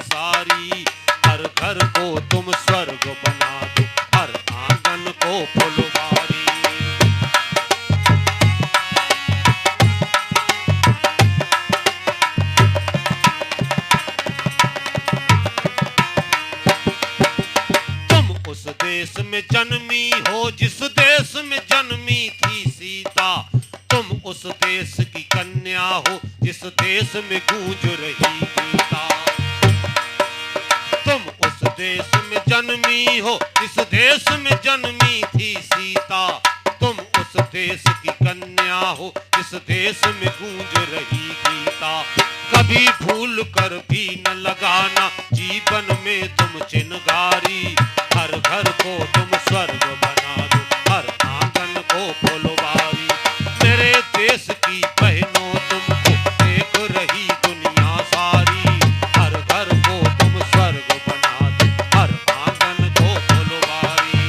सारी। हर घर को तुम स्वर्ग बना दो, हर आंगन को फुलवारी। तुम उस देश में जन्मी हो जिस देश में जन्मी थी सीता। तुम उस देश की कन्या हो जिस देश में गूंज रही गीता। तुम उस देश में जन्मी हो जिस देश में जन्मी थी सीता। तुम उस देश की कन्या हो जिस देश में गूंज रही गीता। कभी भूल कर भी न लगाना जीवन में तुम चिनगारी। हर घर को तुम स्वर्ग बना दो, हर आंगन को फुलवारी। मेरे देश की बहनों तुमको देख रही दुनिया सारी। हर घर को तुम स्वर्ग बना दो, हर आंगन को फुलवारी।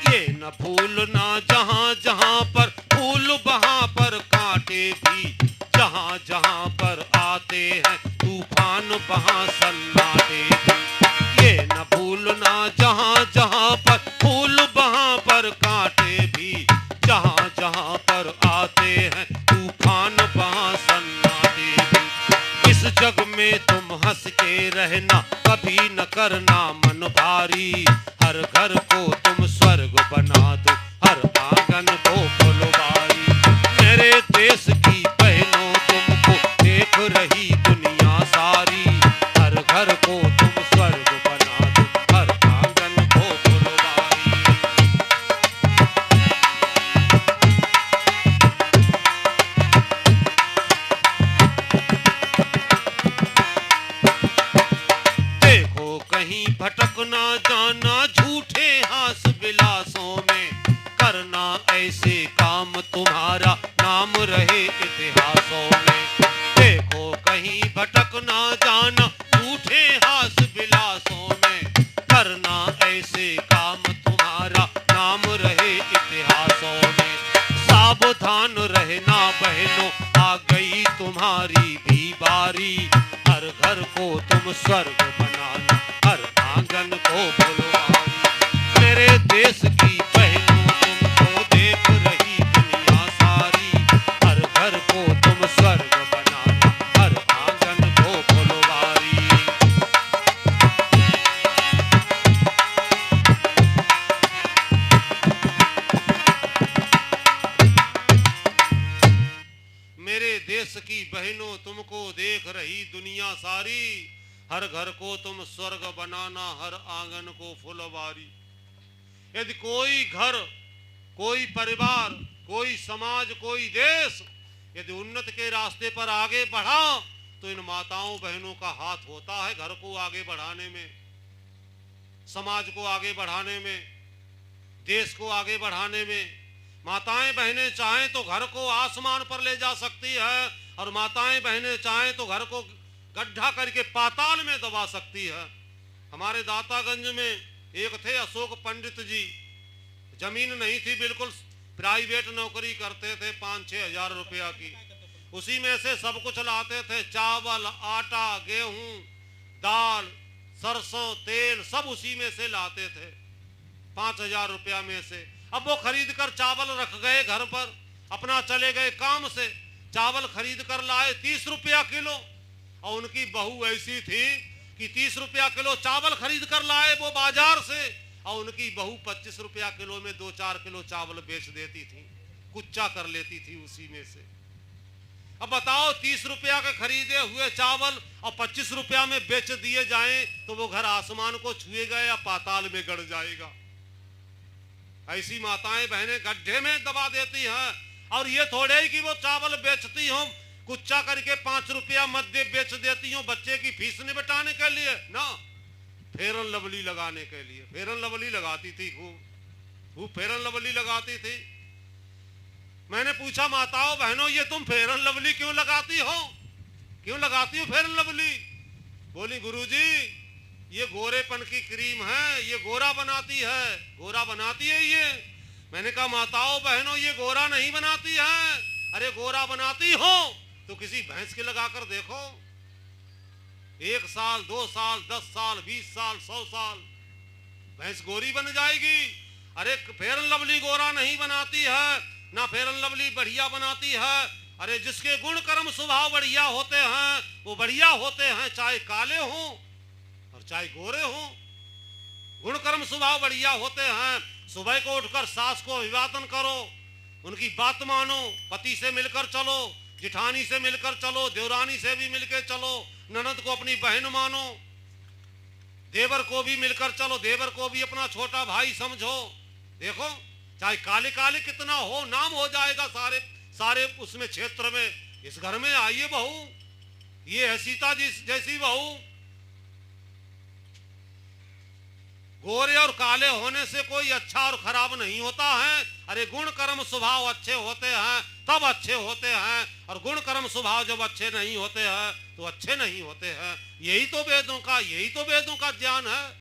ये न भूलना जहाँ जहाँ पर फूल वहाँ पर कांटे भी। जहाँ जहाँ पर आते हैं तूफान वहाँ सन्नाटे भी। ये न भूलना जहाँ जहाँ पर फूल वहाँ पर कांटे भी। जहाँ जहाँ पर आते हैं तूफान वहाँ सन्नाटे भी। इस जग में तुम हंस के रहना, कभी न करना मन भारी। हर घर को तुम स्वर्ग बना दो, हर आंगन को फुलवारी। मेरे देश की बहनों तुमको देख रही दुनिया सारी। हर घर को तुम स्वर्ग बना दो, हर आंगन को फुलवारी। देखो कहीं भटक ना जाना झूठे हास विलासों में। करना ऐसे काम तुम्हारा नाम रहे इतिहासों में। देखो कहीं भटक ना जाना झूठे हास विलासों में। करना ऐसे काम तुम्हारा नाम रहे इतिहासों में। सावधान रहना बहनों, आ गई तुम्हारी भी बारी। हर घर को तुम स्वर्ग बनाना, हर आंगन को फुलवारी। मेरे देश की बहनों तुमको देख रही दुनिया सारी। हर घर को तुम स्वर्ग बनाना, हर आंगन को फुलवारी। मेरे देश की बहनों तुमको देख रही दुनिया सारी। हर घर को तुम स्वर्ग बनाना, हर आंगन को फुलवारी। यदि कोई घर, कोई परिवार, कोई समाज, कोई देश यदि उन्नति के रास्ते पर आगे बढ़ा तो इन माताओं बहनों का हाथ होता है घर को आगे बढ़ाने में, समाज को आगे बढ़ाने में, देश को आगे बढ़ाने में। माताएं बहनें चाहें तो घर को आसमान पर ले जा सकती है, और माताएं बहनें चाहें तो घर को गड्ढा करके पाताल में दबा सकती है। हमारे दातागंज में एक थे अशोक पंडित जी। जमीन नहीं थी, बिल्कुल प्राइवेट नौकरी करते थे 5-6 हजार रुपया की। उसी में से सब कुछ लाते थे, चावल, आटा, गेहूं, दाल, सरसों, तेल, सब उसी में से लाते थे 5,000 रुपया में से। अब वो खरीद कर चावल रख गए घर पर, अपना चले गए काम से। चावल खरीद कर लाए 30 रुपया किलो, और उनकी बहू ऐसी थी कि 30 रुपया किलो चावल खरीद कर लाए वो बाजार से, और उनकी बहू 25 रुपया किलो में 2-4 किलो चावल बेच देती थी, कुच्चा कर लेती थी उसी में से। अब बताओ 30 रुपया के खरीदे हुए चावल और 25 रुपया में बेच दिए जाएं तो वो घर आसमान को छुएगा या पाताल में गड़ जाएगा। ऐसी माताएं बहनें गड्ढे में दबा देती हैं। और ये थोड़े ही कि वो चावल बेचती हो कुच्चा करके 5 रुपया मध्य बेच देती हो बच्चे की फीस निपटाने के लिए ना, फेरन लवली लगाने के लिए। फेरन लवली लगाती थी, खूब फेरन लवली लगाती थी। मैंने पूछा माताओं बहनों ये तुम फेरन लवली क्यों लगाती हो, क्यों लगाती हो फेरन लवली? बोली गुरुजी ये गोरेपन की क्रीम है, ये गोरा बनाती है, गोरा बनाती है ये। मैंने कहा माताओं बहनों ये गोरा नहीं बनाती है। अरे गोरा बनाती हो तो किसी भैंस के लगाकर देखो, 1 साल 2 साल 10 साल 20 साल 100 साल भैंस गोरी बन जाएगी। अरे फेयर एंड लवली गोरा नहीं बनाती है, ना फेयर एंड लवली बढ़िया बनाती है। अरे जिसके गुण कर्म स्वभाव बढ़िया होते हैं वो बढ़िया होते हैं, चाहे काले हों और चाहे गोरे हों। गुण कर्म स्वभाव बढ़िया होते हैं। सुबह को उठकर सास को अभिवादन करो, उनकी बात मानो, पति से मिलकर चलो, जिठानी से मिलकर चलो, देवरानी से भी मिलकर चलो, ननद को अपनी बहन मानो, देवर को भी मिलकर चलो, देवर को भी अपना छोटा भाई समझो। देखो चाहे काले काले कितना हो, नाम हो जाएगा सारे सारे उसमें क्षेत्र में। इस घर में आइए बहू, ये है सीता जी जैसी बहू। गोरे और काले होने से कोई अच्छा और खराब नहीं होता है। अरे गुण कर्म स्वभाव अच्छे होते हैं तब अच्छे होते हैं, और गुण कर्म स्वभाव जब अच्छे नहीं होते हैं तो अच्छे नहीं होते हैं। यही तो वेदों का ज्ञान है।